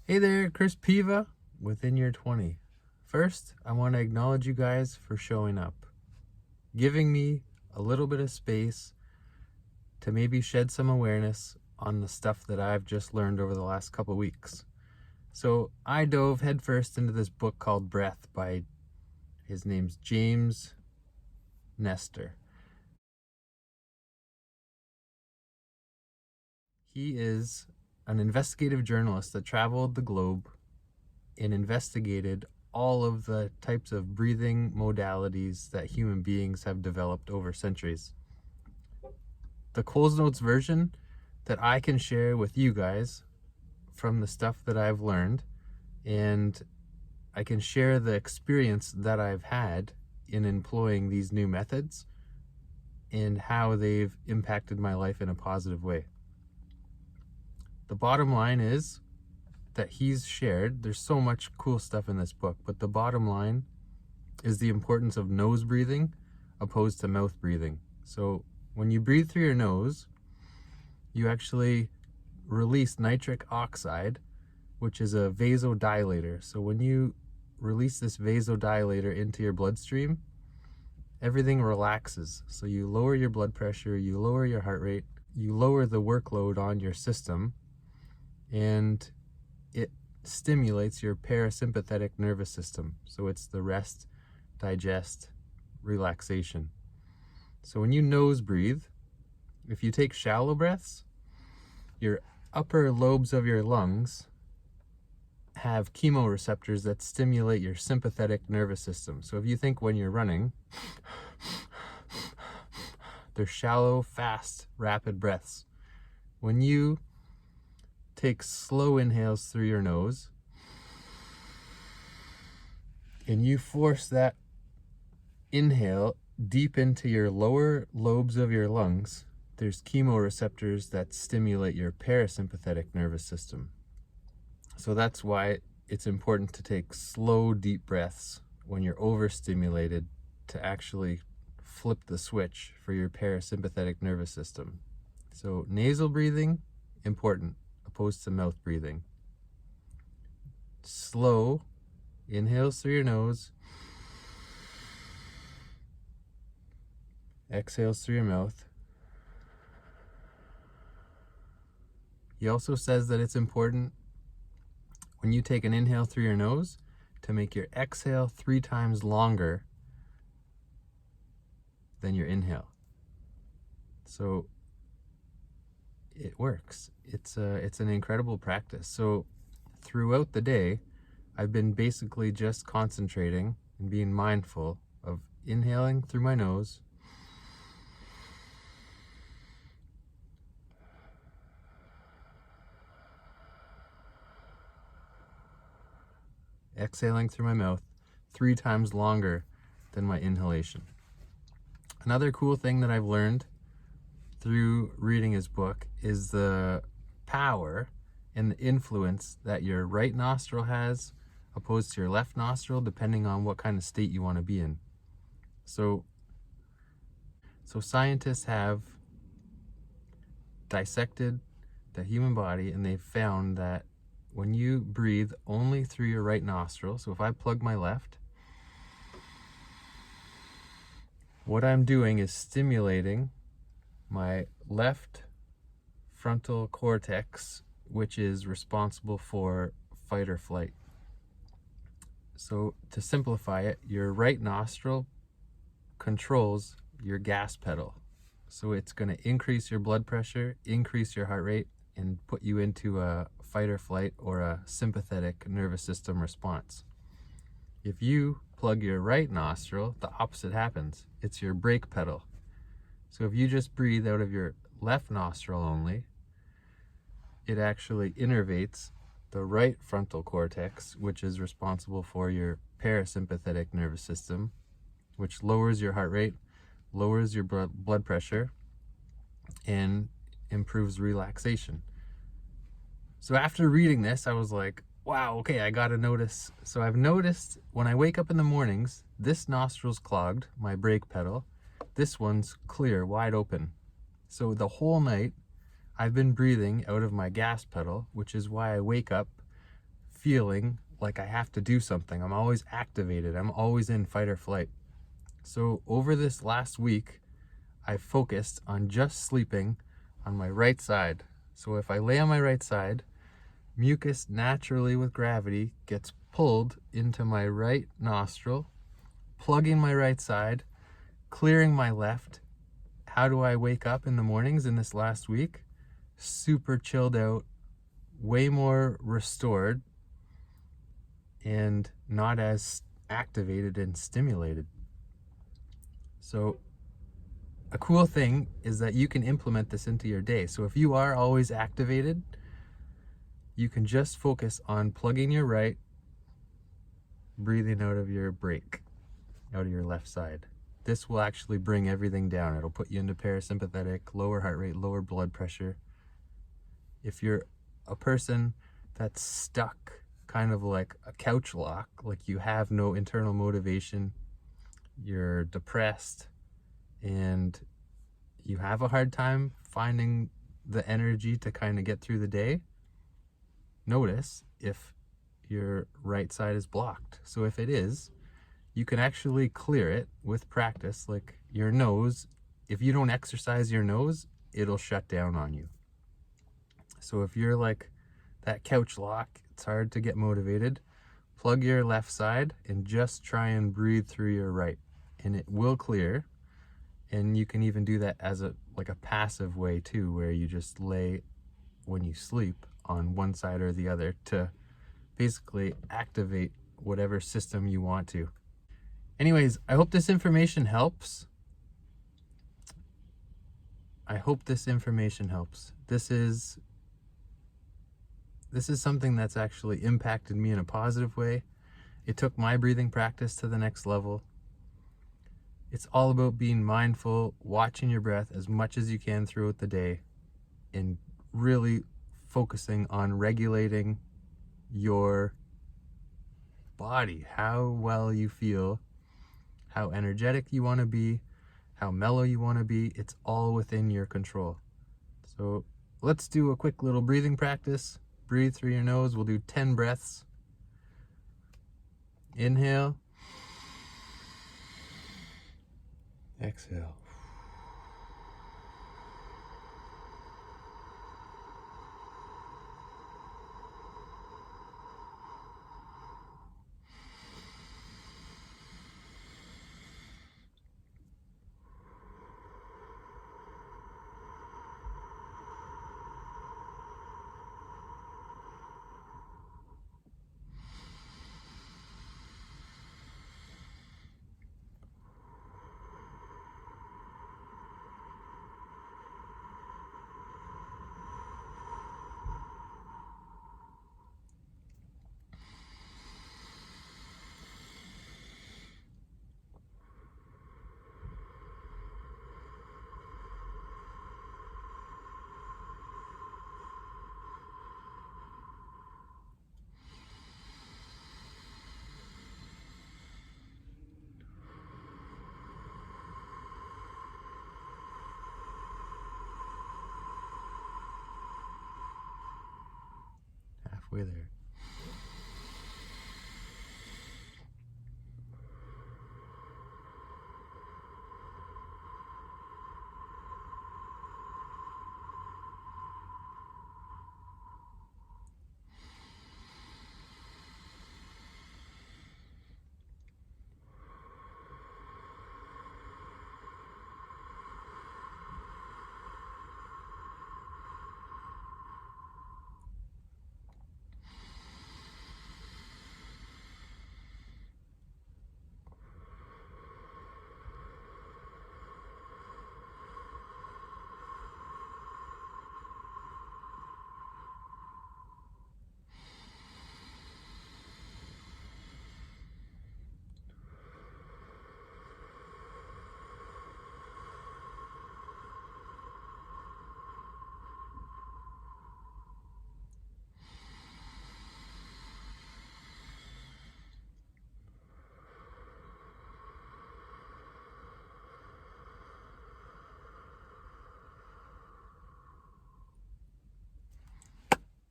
Hey there, Chris Piva, Within Your 20. First, I want to acknowledge you guys for showing up, giving me a little bit of space to maybe shed some awareness on the stuff that I've just learned over the last couple weeks. So I dove headfirst into this book called Breath by, his name's James Nestor. He is an investigative journalist that traveled the globe and investigated all of the types of breathing modalities that human beings have developed over centuries. The Coles Notes version that I can share with you guys from the stuff that I've learned, and I can share the experience that I've had in employing these new methods and how they've impacted my life in a positive way. The bottom line is that he's shared, there's so much cool stuff in this book, but the bottom line is the importance of nose breathing opposed to mouth breathing. So when you breathe through your nose, you actually release nitric oxide, which is a vasodilator. So when you release this vasodilator into your bloodstream, everything relaxes. So you lower your blood pressure, you lower your heart rate, you lower the workload on your system, and it stimulates your parasympathetic nervous system. So it's the rest, digest, relaxation. So when you nose breathe, if you take shallow breaths, your upper lobes of your lungs have chemoreceptors that stimulate your sympathetic nervous system. So if you think when you're running, they're shallow, fast, rapid breaths. When you take slow inhales through your nose and you force that inhale deep into your lower lobes of your lungs, there's chemoreceptors that stimulate your parasympathetic nervous system. So that's why it's important to take slow, deep breaths when you're overstimulated to actually flip the switch for your parasympathetic nervous system. So nasal breathing, important, opposed to mouth breathing. Slow inhales through your nose, exhales through your mouth. He also says that it's important when you take an inhale through your nose to make your exhale 3 times longer than your inhale. So it works. It's an incredible practice. So throughout the day, I've been basically just concentrating and being mindful of inhaling through my nose, exhaling through my mouth 3 times longer than my inhalation. Another cool thing that I've learned through reading his book is the power and the influence that your right nostril has opposed to your left nostril, depending on what kind of state you want to be in. So scientists have dissected the human body, and they've found that when you breathe only through your right nostril, so if I plug my left, what I'm doing is stimulating my left frontal cortex, which is responsible for fight or flight. So to simplify it, your right nostril controls your gas pedal. So it's going to increase your blood pressure, increase your heart rate, and put you into a fight or flight or a sympathetic nervous system response. If you plug your right nostril, the opposite happens. It's your brake pedal. So if you just breathe out of your left nostril only, it actually innervates the right frontal cortex, which is responsible for your parasympathetic nervous system, which lowers your heart rate, lowers your blood pressure, and improves relaxation. So after reading this, I was like, wow, okay, I gotta notice. So I've noticed when I wake up in the mornings, this nostril's clogged, my brake pedal. This one's clear, wide open. So the whole night, I've been breathing out of my gas pedal, which is why I wake up feeling like I have to do something. I'm always activated. I'm always in fight or flight. So over this last week, I focused on just sleeping on my right side. So if I lay on my right side, mucus naturally with gravity gets pulled into my right nostril, plugging my right side, clearing my left. How do I wake up in the mornings in this last week? Super chilled out, way more restored, and not as activated and stimulated. So a cool thing is that you can implement this into your day. So if you are always activated, you can just focus on plugging your right, breathing out of your brake, out of your left side. This will actually bring everything down. It'll put you into parasympathetic, lower heart rate, lower blood pressure. If you're a person that's stuck, kind of like a couch lock, like you have no internal motivation, you're depressed, and you have a hard time finding the energy to kind of get through the day, notice if your right side is blocked. So if it is, you can actually clear it with practice. Like your nose, if you don't exercise your nose, it'll shut down on you. So if you're like that couch lock, it's hard to get motivated, plug your left side and just try and breathe through your right, and it will clear. And you can even do that as a passive way too, where you just lay when you sleep on one side or the other to basically activate whatever system you want to. Anyways, I hope this information helps. This is something that's actually impacted me in a positive way. It took my breathing practice to the next level. It's all about being mindful, watching your breath as much as you can throughout the day, and really focusing on regulating your body, how well you feel, how energetic you want to be, how mellow you want to be. It's all within your control. So let's do a quick little breathing practice. Breathe through your nose. We'll do 10 breaths. Inhale. Exhale. Halfway there.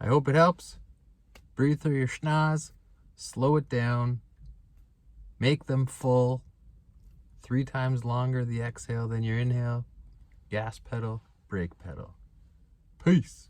I hope it helps. Breathe through your schnoz, slow it down, make them full, 3 times longer the exhale than your inhale. Gas pedal, brake pedal. Peace.